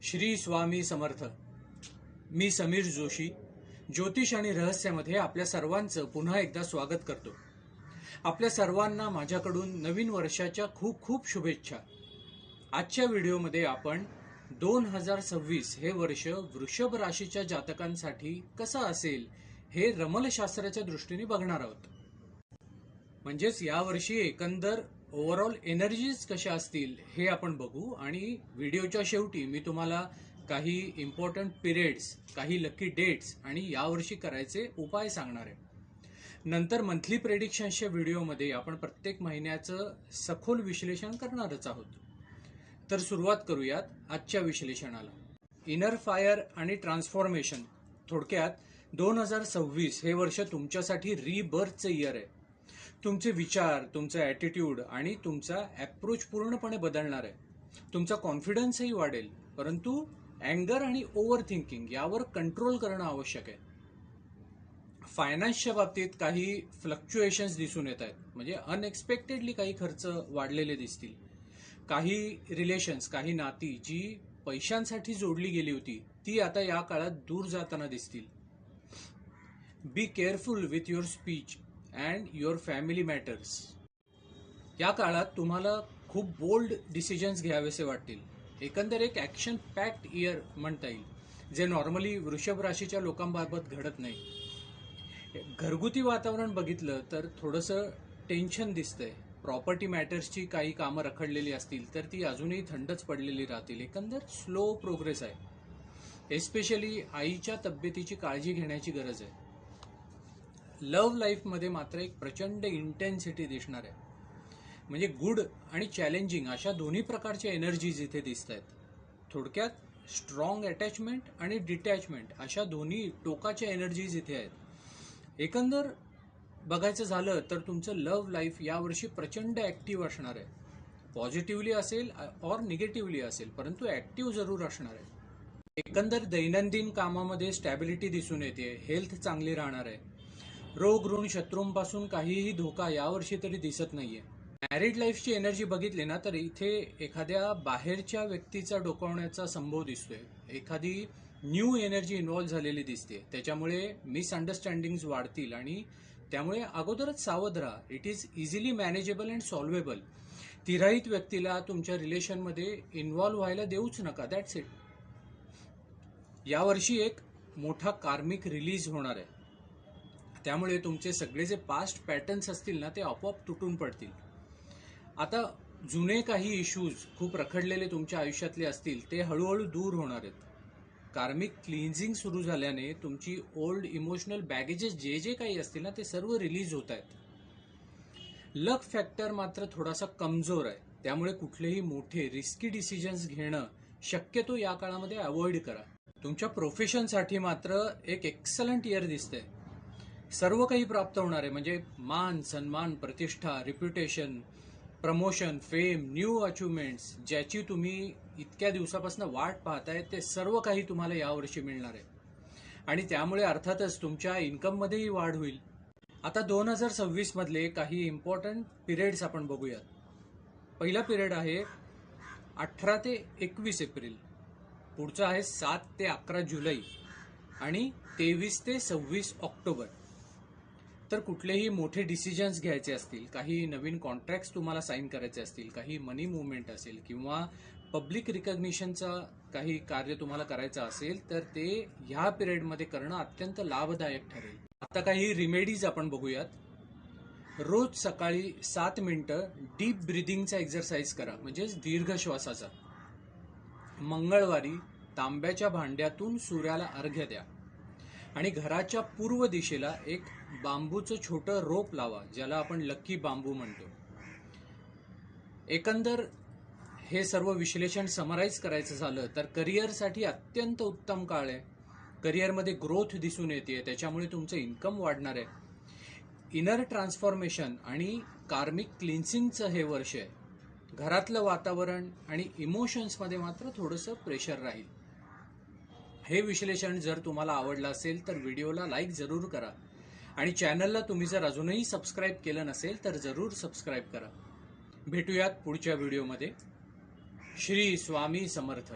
श्री स्वामी समर्थ. मी समीर जोशी, ज्योतिष आणि रहस्यामध्ये आपल्या सर्वांचं पुन्हा एकदा स्वागत करतो. आपल्या सर्वांना माझ्याकडून नवीन वर्षाच्या खूप खूप शुभेच्छा. आजच्या व्हिडिओमध्ये आपण 2026 हे वर्ष वृषभ राशीच्या जातकांसाठी कसं असेल हे रमलशास्त्राच्या दृष्टीने बघणार आहोत. म्हणजेच यावर्षी एकंदर ओव्हरऑल एनर्जीज कशा असतील हे आपण बघू आणि व्हिडिओच्या शेवटी मी तुम्हाला काही इम्पॉर्टंट पिरियड्स, काही लकी डेट्स आणि यावर्षी करायचे उपाय सांगणार आहे. नंतर मंथली प्रेडिक्शन्सच्या व्हिडिओमध्ये आपण प्रत्येक महिन्याचं सखोल विश्लेषण करणारच आहोत. तर सुरुवात करूयात आजच्या विश्लेषणाला. इनर फायर आणि ट्रान्सफॉर्मेशन. थोडक्यात 2026 हे वर्ष तुमच्यासाठी रीबर्थचं इयर आहे. तुमचे विचार, तुमचा ॲटिट्यूड आणि तुमचा ॲप्रोच पूर्णपणे बदलणार आहे. तुमचा कॉन्फिडन्सही वाढेल, परंतु अँगर आणि ओव्हर थिंकिंग यावर कंट्रोल करणं आवश्यक आहे. फायनान्सच्या बाबतीत काही फ्लक्च्युएशन्स दिसून येत आहेत, म्हणजे अनएक्सपेक्टेडली काही खर्च वाढलेले दिसतील. काही रिलेशन्स, काही नाती जी पैशांसाठी जोडली गेली होती ती आता या काळात दूर जाताना दिसतील. Be careful with your speech and your family matters. या काळात तुम्हाला खूप बोल्ड डिसिजन्स घ्यावेसे वाटतील. एकंदर एक ॲक्शन पॅक्ड इयर म्हणता येईल, जे नॉर्मली वृषभ राशीच्या लोकांबाबत घडत नाही. घरगुती वातावरण बघितलं तर थोडंसं टेन्शन दिसतंय. प्रॉपर्टी मॅटर्सची काही कामं रखडलेली असतील तर ती अजूनही थंडच पडलेली राहतील. एकंदर स्लो प्रोग्रेस आहे. एस्पेशली आईच्या तब्येतीची काळजी घेण्याची गरज आहे. लव्ह लाईफमध्ये मात्र एक प्रचंड इंटेन्सिटी दिसणार आहे. म्हणजे गुड आणि चॅलेंजिंग अशा दोन्ही प्रकारच्या एनर्जीज इथे दिसत आहेत. थोडक्यात स्ट्रॉंग अटॅचमेंट आणि डिटॅचमेंट अशा दोन्ही टोकाच्या एनर्जीज इथे आहेत. एकंदर बघायचं झालं तर तुमचं लव्ह लाईफ यावर्षी प्रचंड ॲक्टिव्ह असणार आहे. पॉझिटिव्हली असेल और निगेटिव्हली असेल, परंतु ॲक्टिव्ह जरूर असणार आहे. एकंदर दैनंदिन कामामध्ये स्टॅबिलिटी दिसून येते. हेल्थ चांगली राहणार आहे. रोग ऋण शत्रूंपासून काहीही धोका यावर्षी तरी दिसत नाहीये. मॅरिड लाईफची एनर्जी बघितली ना तर इथे एखाद्या बाहेरच्या व्यक्तीचा डोकावण्याचा संभव दिसतोय. एखादी न्यू एनर्जी इन्व्हॉल्व्ह झालेली दिसते. त्याच्यामुळे मिसअंडरस्टँडिंग्स वाढतील आणि त्यामुळे अगोदरच सावध राहा. It is easily manageable and solvable. तिराहित व्यक्तीला तुमच्या रिलेशनमध्ये इन्व्हॉल्व्ह व्हायला देऊच नका. That's it. यावर्षी एक मोठा कार्मिक रिलीज होणार आहे. त्यामुळे तुमचे सगळे जे पास्ट पॅटर्न्स असतील ना ते आपोआप तुटून पडतील. आता जुने काही इश्यूज खूप रखडलेले तुमच्या आयुष्यातले असतील ते हळूहळू दूर होणार आहेत. कार्मिक क्लिन्झिंग सुरू झाल्याने तुमची ओल्ड इमोशनल बॅगेजेस जे जे काही असतील ना ते सर्व रिलीज होत आहेत. लक फॅक्टर मात्र थोडासा कमजोर आहे. त्यामुळे कुठलेही मोठे रिस्की डिसिजन्स घेणं शक्यतो या काळामध्ये अवॉइड करा. तुमच्या प्रोफेशनसाठी मात्र एक एक्सलंट इयर दिसतंय. सर्व काही प्राप्त होणार आहे. म्हणजे मान सन्मान, प्रतिष्ठा, रिप्युटेशन, प्रमोशन, फेम, न्यू अचिव्हमेंट्स ज्याची तुम्ही इतक्या दिवसापासून वाट पाहताय ते सर्व काही तुम्हाला यावर्षी मिळणार आहे. आणि त्यामुळे अर्थातच तुमच्या इन्कममध्येही वाढ होईल. आता 2026 मधले काही इम्पॉर्टंट पिरियड्स आपण बघूयात. पहिला पिरियड आहे 18 ते 21 एप्रिल. पुढचा आहे 7 ते 11 जुलै आणि 23 ते 26 ऑक्टोबर. तर कुठलेही मोठे डिसिजन्स घ्यायचे असतील, काही नवीन कॉन्ट्रॅक्ट्स तुम्हाला साईन करायचे असतील, काही मनी मुवमेंट असेल किंवा पब्लिक रिकग्निशनचा काही कार्य तुम्हाला करायचं असेल तर ते ह्या पिरियडमध्ये करणं अत्यंत लाभदायक ठरेल. आता काही रिमेडीज आपण बघूयात. रोज सकाळी 7 मिनिटं डीप ब्रिदिंगचा एक्सरसाइज करा, म्हणजेच दीर्घ श्वासाचा. मंगळवारी तांब्याच्या भांड्यातून सूर्याला अर्घ्य द्या आणि घराच्या पूर्व दिशेला एक बांबूचं छोटं रोप लावा, ज्याला आपण लकी बांबू म्हणतो. एकंदर हे सर्व विश्लेषण समराईज करायचं झालं तर करिअरसाठी अत्यंत उत्तम काळ आहे. करिअरमध्ये ग्रोथ दिसून येते, त्याच्यामुळे तुमचं इन्कम वाढणार आहे. इनर ट्रान्सफॉर्मेशन आणि कार्मिक क्लिन्सिंगचं हे वर्ष आहे. घरातलं वातावरण आणि इमोशन्समध्ये मात्र थोडंसं प्रेशर राहील. हे विश्लेषण जर तुम्हाला आवडलं असेल तर व्हिडिओला लाईक जरूर करा आणि चॅनलला तुम्ही जर अजूनही सबस्क्राईब केलं नसेल तर जरूर सबस्क्राईब करा. भेटूयात पुढच्या व्हिडिओमध्ये. श्री स्वामी समर्थ.